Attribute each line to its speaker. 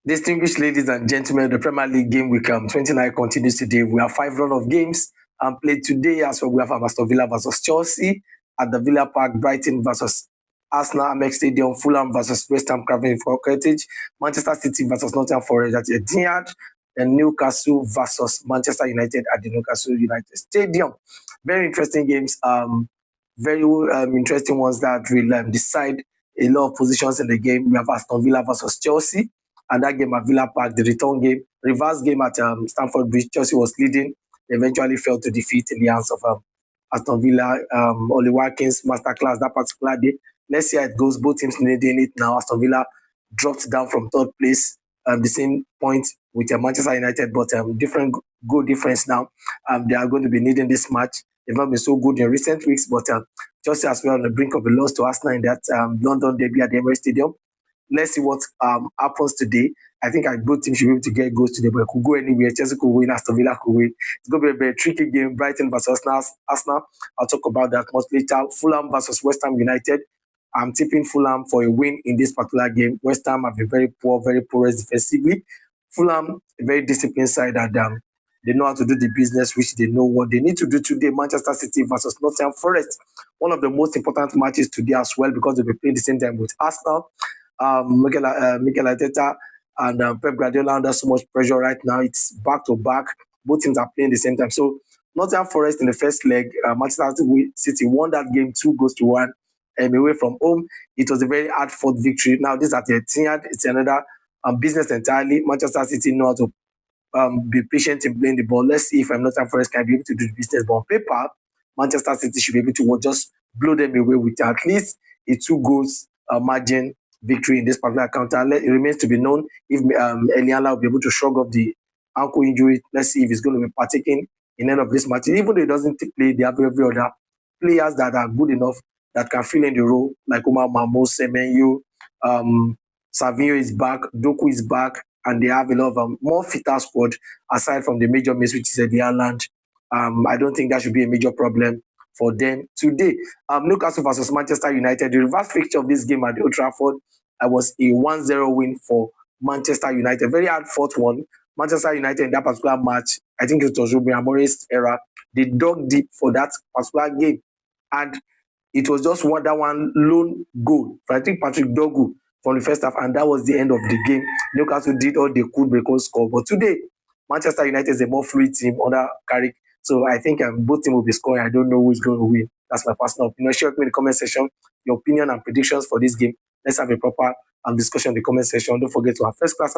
Speaker 1: Distinguished ladies and gentlemen, the Premier League game week 29 continues today. We have 5 run of games played today as well. We have Aston Villa versus Chelsea at the Villa Park, Brighton versus Arsenal, Amex Stadium, Fulham versus West Ham, Craven Cottage, Manchester City versus Nottingham Forest at Etihad, and Newcastle versus Manchester United at the Newcastle United Stadium. Very interesting games, very interesting ones that will decide a lot of positions in the game. We have Aston Villa versus Chelsea, and that game at Villa Park, the return game, reverse game at Stamford Bridge. Chelsea was leading, eventually fell to defeat in the hands of Aston Villa. Oli Watkins masterclass that particular day. Let's see how it goes. Both teams needing it now. Aston Villa dropped down from third place, the same point with Manchester United, but different goal difference now. They are going to be needing this match. They've not been so good in recent weeks, but Chelsea as well on the brink of a loss to Arsenal in that London debut at the Emirates Stadium. Let's see what happens today. I think both teams should be able to get goals today, but it could go anywhere. Chelsea could win, Aston Villa could win. It's going to be a very tricky game. Brighton versus Arsenal. I'll talk about that much later. Fulham versus West Ham United. I'm tipping Fulham for a win in this particular game. West Ham have been very porous defensively. Fulham, a very disciplined side, and they know how to do the business, which they know what they need to do today. Manchester City versus Nottingham Forest. One of the most important matches today as well, because they'll be playing the same time with Arsenal. Mikel Arteta and Pep Guardiola under so much pressure right now. It's back to back. Both teams are playing the same time. So Nottingham Forest in the first leg, Manchester City won that game 2-1 away from home. It was a very hard-fought victory. Now this at the Etihad, it's another business entirely. Manchester City know how to be patient in playing the ball. Let's see if Nottingham Forest can be able to do the business. But on paper, Manchester City should be able to just blow them away with at least a 2 goals margin victory in this particular counter. It remains to be known if Eliala will be able to shrug off the ankle injury. Let's see if he's going to be partaking in any of this match. Even though he doesn't play, they have every other players that are good enough that can fill in the role, like Omar Mamos, Semenyo, Savinho is back, Doku is back, and they have a lot of more fitter squad aside from the major miss, which is the Ireland. I don't think that should be a major problem for them today. Newcastle versus Manchester United. The reverse fixture of this game at the Old Trafford was a 1-0 win for Manchester United. Very hard fought one. Manchester United in that particular match, I think it was Ruben Amorim's era, they dug deep for that particular game. And it was just that one lone goal. I think Patrick Dogu from the first half, and that was the end of the game. Newcastle did all they could because score. But today, Manchester United is a more fluid team under Carrick. So I think both teams will be scoring. I don't know who is going to win. That's my personal opinion. Share with me in the comment section your opinion and predictions for this game. Let's have a proper discussion in the comment section. Don't forget to have first class